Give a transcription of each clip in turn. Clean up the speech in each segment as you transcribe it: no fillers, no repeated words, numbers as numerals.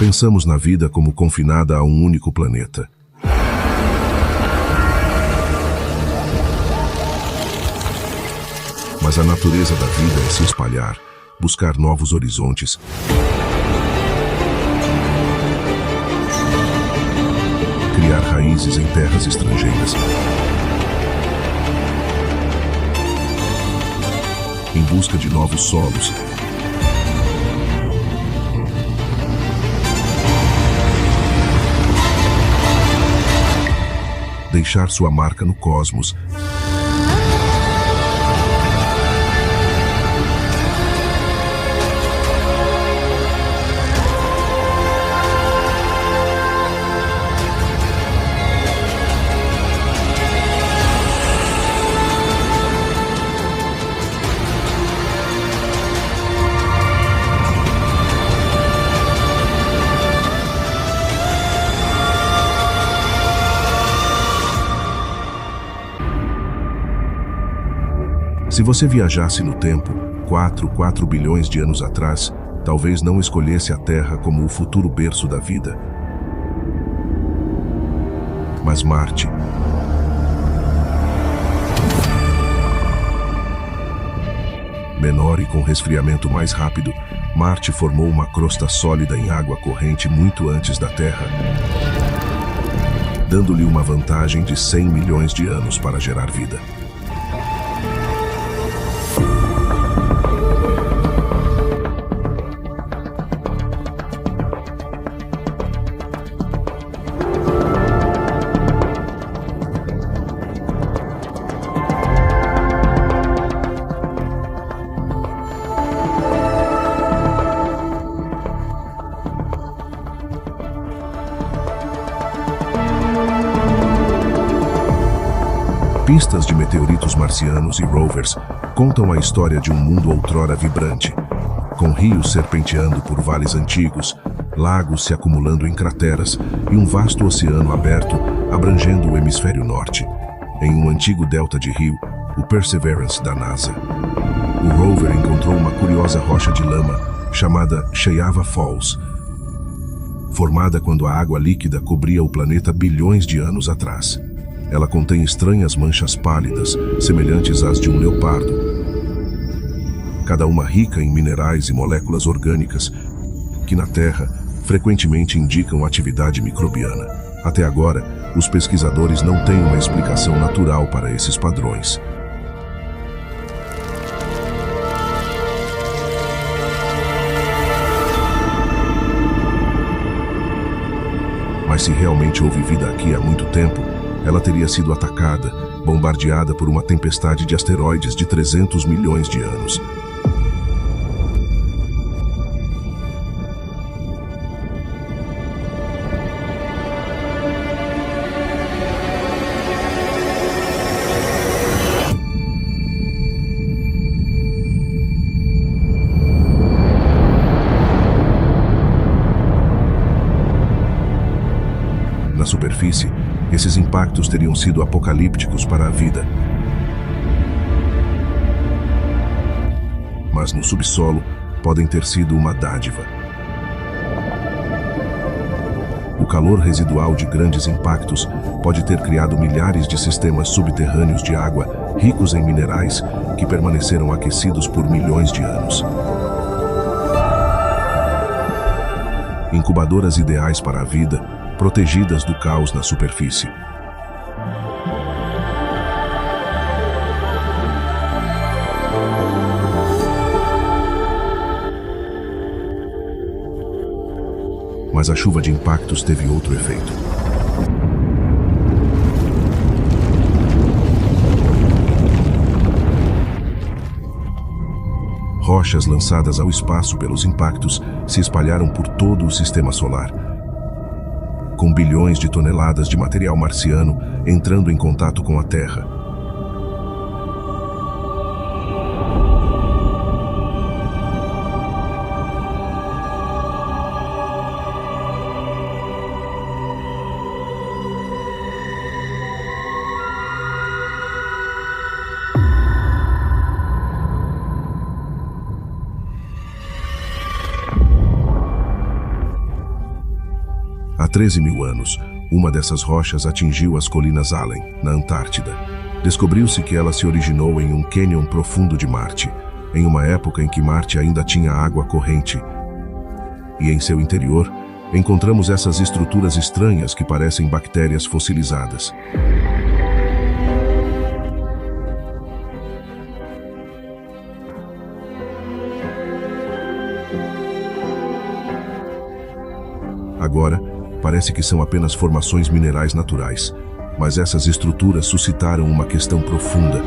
Pensamos na vida como confinada a um único planeta. Mas a natureza da vida é se espalhar, buscar novos horizontes. Criar raízes em terras estrangeiras. Em busca de novos solos. Deixar sua marca no cosmos. Se você viajasse no tempo, 4 bilhões de anos atrás, talvez não escolhesse a Terra como o futuro berço da vida. Mas Marte, menor e com resfriamento mais rápido, Marte formou uma crosta sólida em água corrente muito antes da Terra, dando-lhe uma vantagem de 100 milhões de anos para gerar vida. Pistas de meteoritos marcianos e rovers contam a história de um mundo outrora vibrante, com rios serpenteando por vales antigos, lagos se acumulando em crateras e um vasto oceano aberto abrangendo o hemisfério norte. Em um antigo delta de rio, o Perseverance da NASA, o rover encontrou uma curiosa rocha de lama chamada Sheyava Falls, formada quando a água líquida cobria o planeta bilhões de anos atrás. Ela contém estranhas manchas pálidas, semelhantes às de um leopardo, cada uma rica em minerais e moléculas orgânicas, que na Terra frequentemente indicam atividade microbiana. Até agora, os pesquisadores não têm uma explicação natural para esses padrões. Mas se realmente houve vida aqui há muito tempo, ela teria sido atacada, bombardeada por uma tempestade de asteroides de 300 milhões de anos. Na superfície, esses impactos teriam sido apocalípticos para a vida. Mas no subsolo, podem ter sido uma dádiva. O calor residual de grandes impactos pode ter criado milhares de sistemas subterrâneos de água ricos em minerais que permaneceram aquecidos por milhões de anos. Incubadoras ideais para a vida, protegidas do caos na superfície. Mas a chuva de impactos teve outro efeito. Rochas lançadas ao espaço pelos impactos se espalharam por todo o sistema solar, com bilhões de toneladas de material marciano entrando em contato com a Terra. 13 mil anos, uma dessas rochas atingiu as colinas Allen, na Antártida. Descobriu-se que ela se originou em um cânion profundo de Marte, em uma época em que Marte ainda tinha água corrente. E em seu interior, encontramos essas estruturas estranhas que parecem bactérias fossilizadas. Agora, parece que são apenas formações minerais naturais, mas essas estruturas suscitaram uma questão profunda.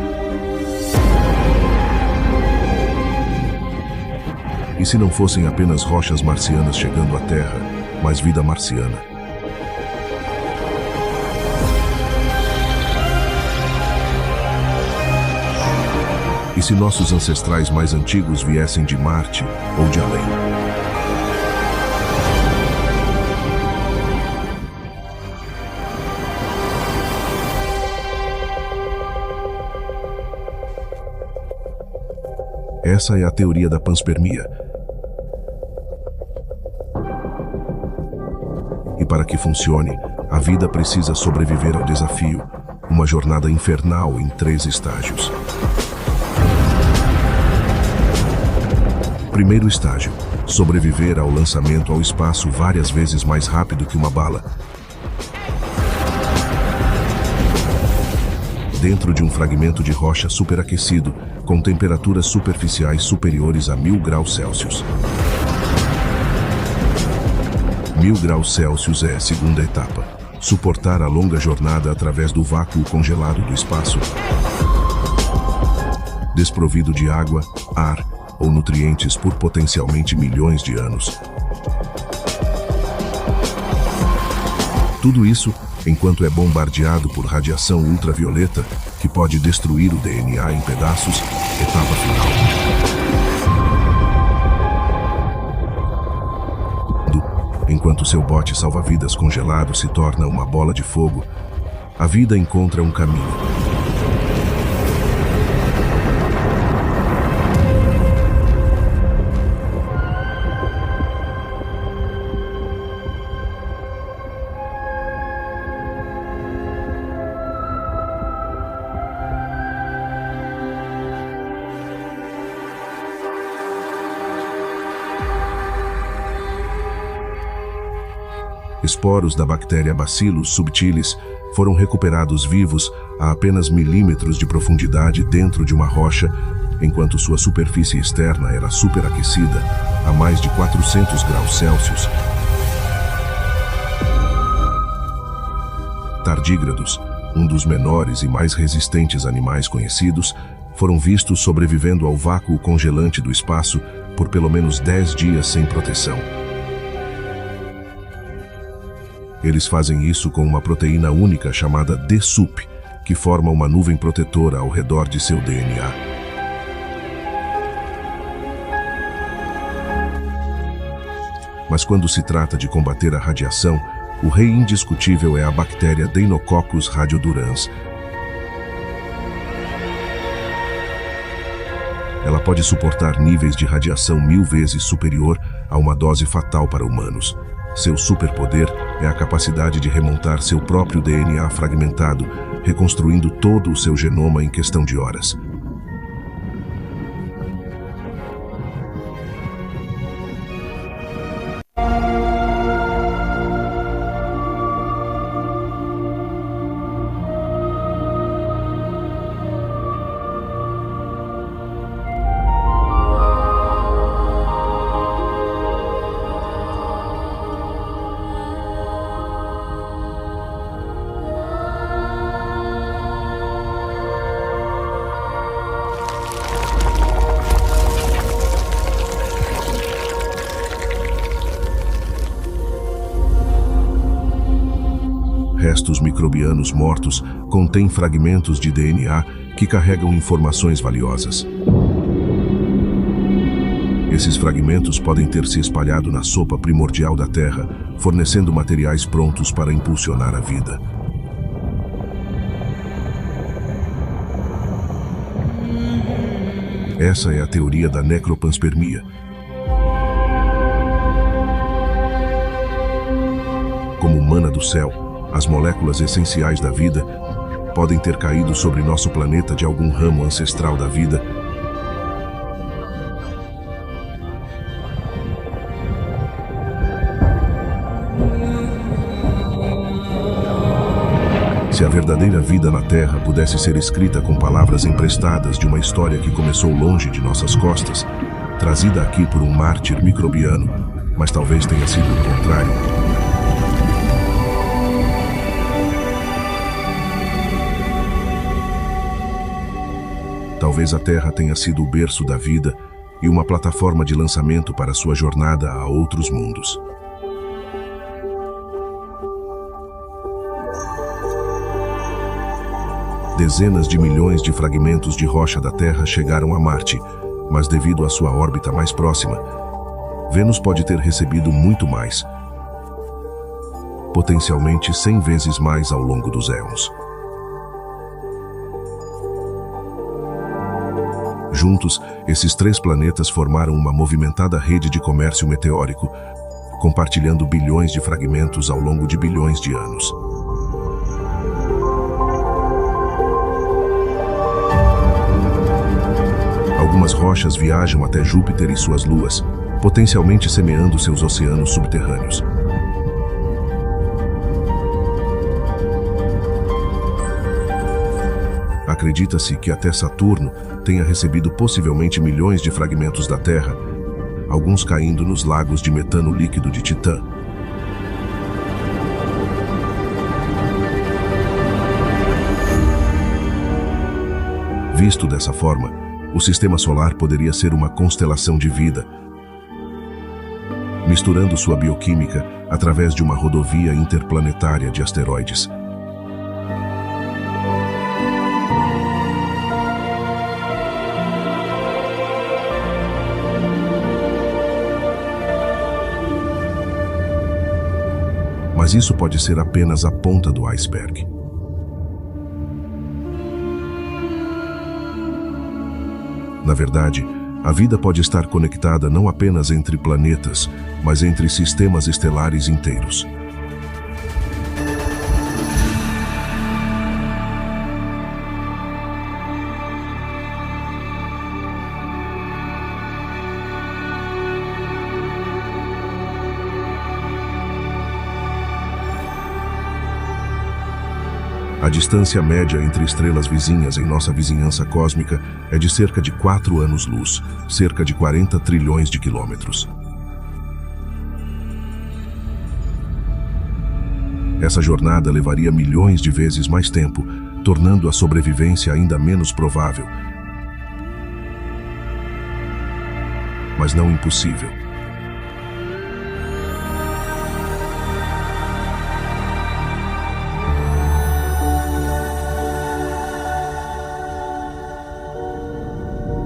E se não fossem apenas rochas marcianas chegando à Terra, mas vida marciana? E se nossos ancestrais mais antigos viessem de Marte ou de além? Essa é a teoria da panspermia. E para que funcione, a vida precisa sobreviver ao desafio, uma jornada infernal em 3 estágios. Primeiro estágio: sobreviver ao lançamento ao espaço várias vezes mais rápido que uma bala. Dentro de um fragmento de rocha superaquecido, com temperaturas superficiais superiores a 1000 graus Celsius. 1000 graus Celsius é a segunda etapa: suportar a longa jornada através do vácuo congelado do espaço, desprovido de água, ar ou nutrientes por potencialmente milhões de anos. Tudo isso enquanto é bombardeado por radiação ultravioleta que pode destruir o DNA em pedaços. Etapa final: enquanto seu bote salva-vidas congelado se torna uma bola de fogo, a vida encontra um caminho. Esporos da bactéria Bacillus subtilis foram recuperados vivos a apenas milímetros de profundidade dentro de uma rocha, enquanto sua superfície externa era superaquecida a mais de 400 graus Celsius. Tardígrados, um dos menores e mais resistentes animais conhecidos, foram vistos sobrevivendo ao vácuo congelante do espaço por pelo menos 10 dias sem proteção. Eles fazem isso com uma proteína única chamada D-sup, que forma uma nuvem protetora ao redor de seu DNA. Mas quando se trata de combater a radiação, o rei indiscutível é a bactéria Deinococcus radiodurans. Ela pode suportar níveis de radiação 1000 vezes superior a uma dose fatal para humanos. Seu superpoder é a capacidade de remontar seu próprio DNA fragmentado, reconstruindo todo o seu genoma em questão de horas. Restos microbianos mortos contêm fragmentos de DNA que carregam informações valiosas. Esses fragmentos podem ter se espalhado na sopa primordial da Terra, fornecendo materiais prontos para impulsionar a vida. Essa é a teoria da necropanspermia. Como mana do céu, as moléculas essenciais da vida, podem ter caído sobre nosso planeta de algum ramo ancestral da vida. Se a verdadeira vida na Terra pudesse ser escrita com palavras emprestadas de uma história que começou longe de nossas costas, trazida aqui por um mártir microbiano, mas talvez tenha sido o contrário. Talvez a Terra tenha sido o berço da vida e uma plataforma de lançamento para sua jornada a outros mundos. Dezenas de milhões de fragmentos de rocha da Terra chegaram a Marte, mas devido à sua órbita mais próxima, Vênus pode ter recebido muito mais, potencialmente 100 vezes mais ao longo dos éons. Juntos, esses 3 planetas formaram uma movimentada rede de comércio meteórico, compartilhando bilhões de fragmentos ao longo de bilhões de anos. Algumas rochas viajam até Júpiter e suas luas, potencialmente semeando seus oceanos subterrâneos. Acredita-se que até Saturno tenha recebido possivelmente milhões de fragmentos da Terra, alguns caindo nos lagos de metano líquido de Titã. Visto dessa forma, o Sistema Solar poderia ser uma constelação de vida, misturando sua bioquímica através de uma rodovia interplanetária de asteroides. Mas isso pode ser apenas a ponta do iceberg. Na verdade, a vida pode estar conectada não apenas entre planetas, mas entre sistemas estelares inteiros. A distância média entre estrelas vizinhas em nossa vizinhança cósmica é de cerca de 4 anos-luz, cerca de 40 trilhões de quilômetros. Essa jornada levaria milhões de vezes mais tempo, tornando a sobrevivência ainda menos provável, mas não impossível.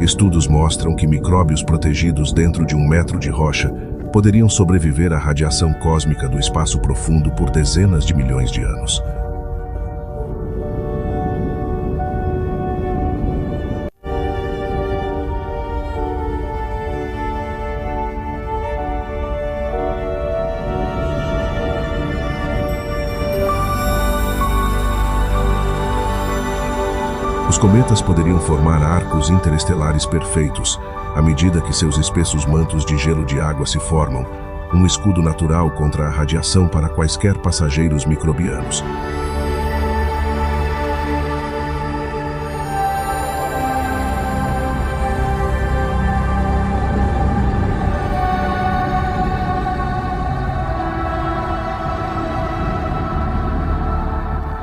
Estudos mostram que micróbios protegidos dentro de 1 metro de rocha poderiam sobreviver à radiação cósmica do espaço profundo por dezenas de milhões de anos. Os cometas poderiam formar arcos interestelares perfeitos, à medida que seus espessos mantos de gelo de água se formam, um escudo natural contra a radiação para quaisquer passageiros microbianos.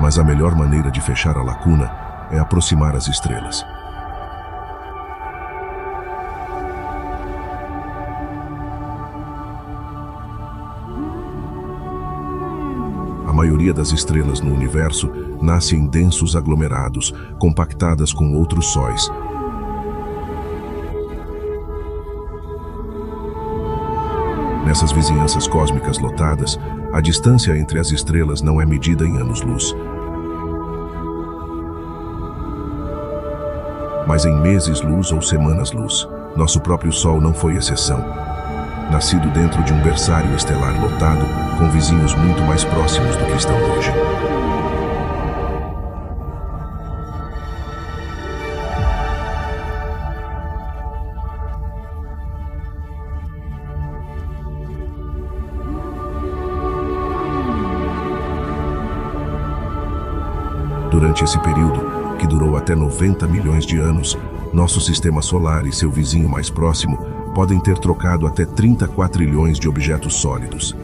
Mas a melhor maneira de fechar a lacuna é aproximar as estrelas. A maioria das estrelas no universo nasce em densos aglomerados, compactadas com outros sóis. Nessas vizinhanças cósmicas lotadas, a distância entre as estrelas não é medida em anos-luz, mas em meses-luz ou semanas-luz. Nosso próprio Sol não foi exceção. nascido dentro de um berçário estelar lotado, com vizinhos muito mais próximos do que estão hoje. Durante esse período, que durou até 90 milhões de anos, nosso sistema solar e seu vizinho mais próximo podem ter trocado até 30 quatrilhões de objetos sólidos.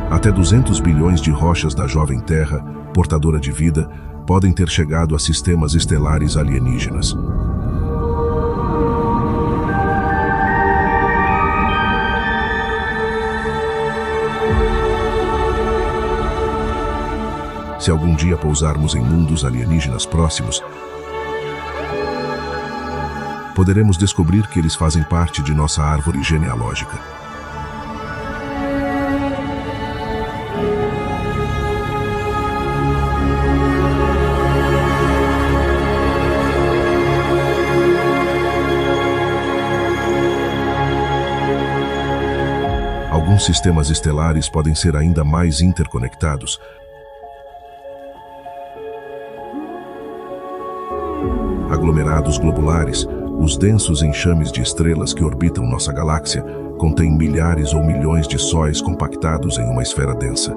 Até 200 bilhões de rochas da jovem Terra, portadora de vida, podem ter chegado a sistemas estelares alienígenas. Se algum dia pousarmos em mundos alienígenas próximos, poderemos descobrir que eles fazem parte de nossa árvore genealógica. Alguns sistemas estelares podem ser ainda mais interconectados. Aglomerados globulares, os densos enxames de estrelas que orbitam nossa galáxia, contêm milhares ou milhões de sóis compactados em uma esfera densa.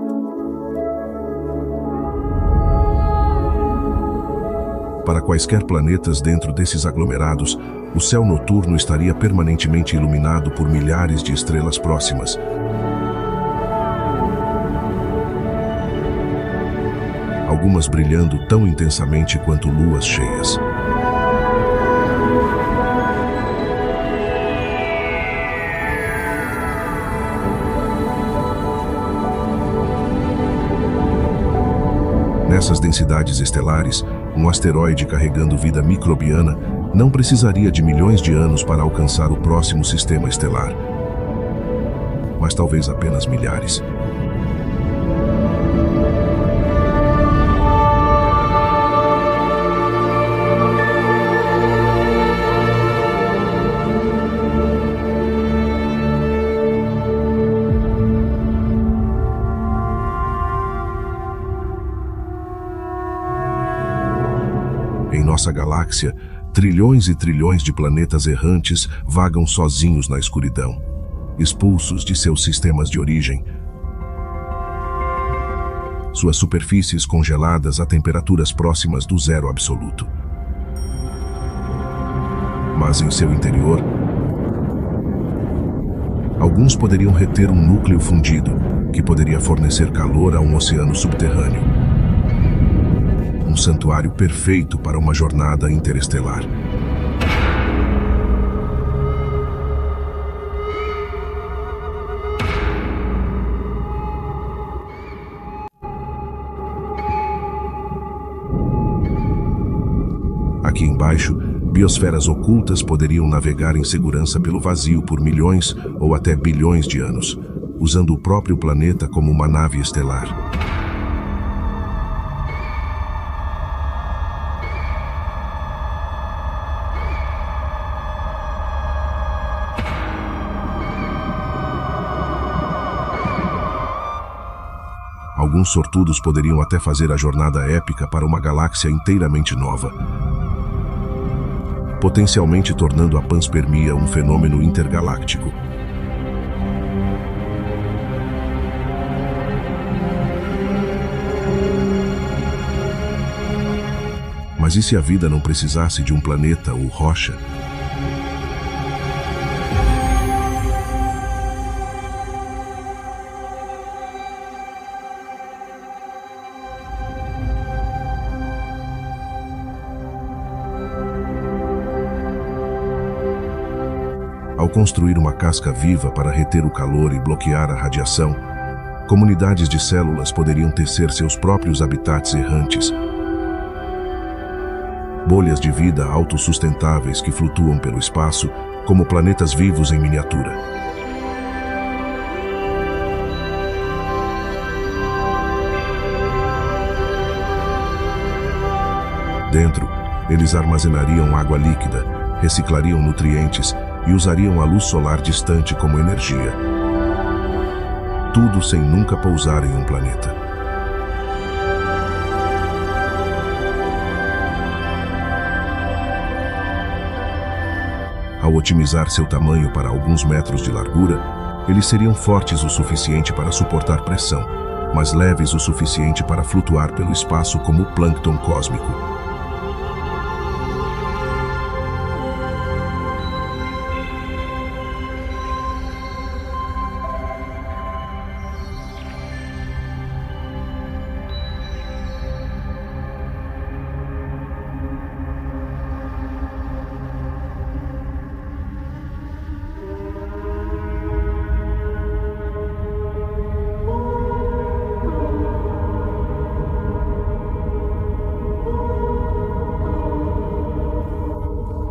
Para quaisquer planetas dentro desses aglomerados, o céu noturno estaria permanentemente iluminado por milhares de estrelas próximas. Algumas brilhando tão intensamente quanto luas cheias. Nessas densidades estelares, um asteroide carregando vida microbiana não precisaria de milhões de anos para alcançar o próximo sistema estelar, mas talvez apenas milhares. Em nossa galáxia, trilhões e trilhões de planetas errantes vagam sozinhos na escuridão, expulsos de seus sistemas de origem. Suas superfícies congeladas a temperaturas próximas do zero absoluto. Mas em seu interior, alguns poderiam reter um núcleo fundido, que poderia fornecer calor a um oceano subterrâneo. Um santuário perfeito para uma jornada interestelar. Aqui embaixo, biosferas ocultas poderiam navegar em segurança pelo vazio por milhões ou até bilhões de anos, usando o próprio planeta como uma nave estelar. Alguns sortudos poderiam até fazer a jornada épica para uma galáxia inteiramente nova, potencialmente tornando a panspermia um fenômeno intergaláctico. Mas e se a vida não precisasse de um planeta ou rocha? Ao construir uma casca viva para reter o calor e bloquear a radiação, comunidades de células poderiam tecer seus próprios habitats errantes. Bolhas de vida autossustentáveis que flutuam pelo espaço, como planetas vivos em miniatura. Dentro, Eles armazenariam água líquida, reciclariam nutrientes e usariam a luz solar distante como energia. Tudo sem nunca pousar em um planeta. Ao otimizar seu tamanho para alguns metros de largura, eles seriam fortes o suficiente para suportar pressão, mas leves o suficiente para flutuar pelo espaço como o plâncton cósmico.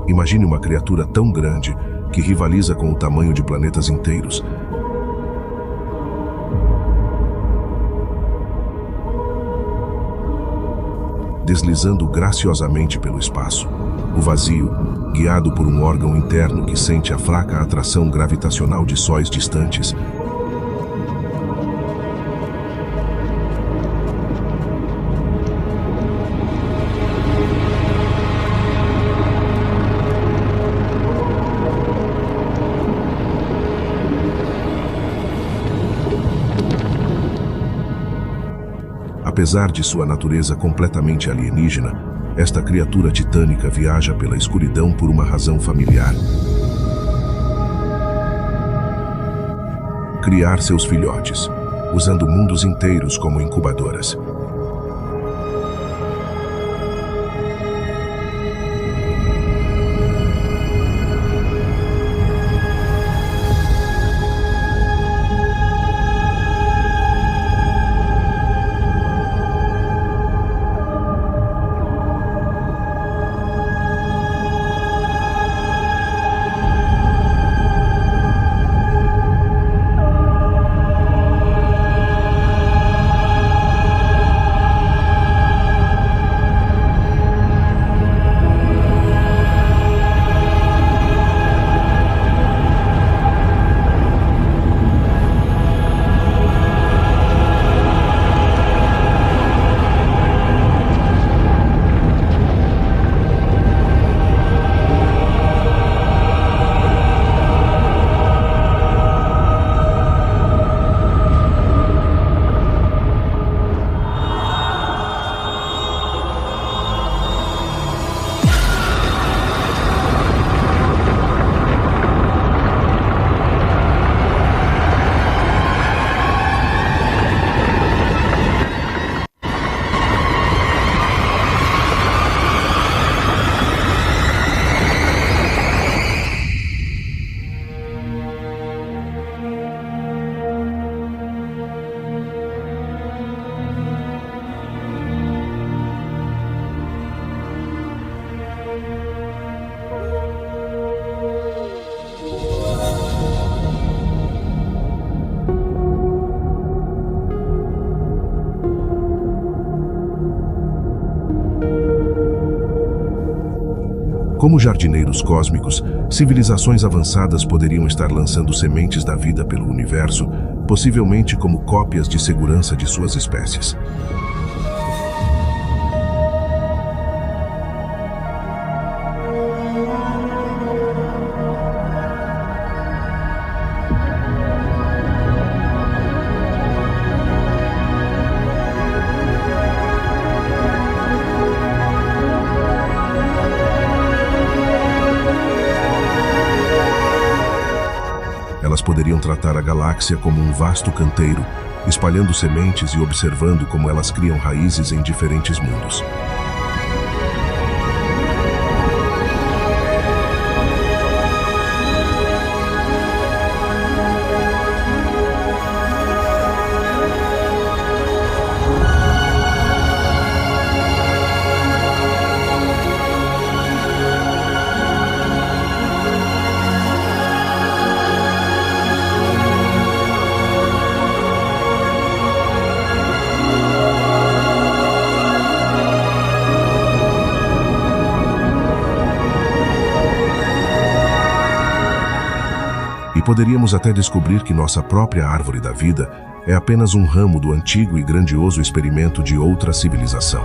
Imagine uma criatura tão grande que rivaliza com o tamanho de planetas inteiros. Deslizando graciosamente pelo espaço. O vazio, guiado por um órgão interno que sente a fraca atração gravitacional de sóis distantes, apesar de sua natureza completamente alienígena, esta criatura titânica viaja pela escuridão por uma razão familiar. Criar seus filhotes, usando mundos inteiros como incubadoras. Como jardineiros cósmicos, civilizações avançadas poderiam estar lançando sementes da vida pelo universo, possivelmente como cópias de segurança de suas espécies. Elas poderiam tratar a galáxia como um vasto canteiro, espalhando sementes e observando como elas criam raízes em diferentes mundos. poderíamos até descobrir que nossa própria árvore da vida é apenas um ramo do antigo e grandioso experimento de outra civilização.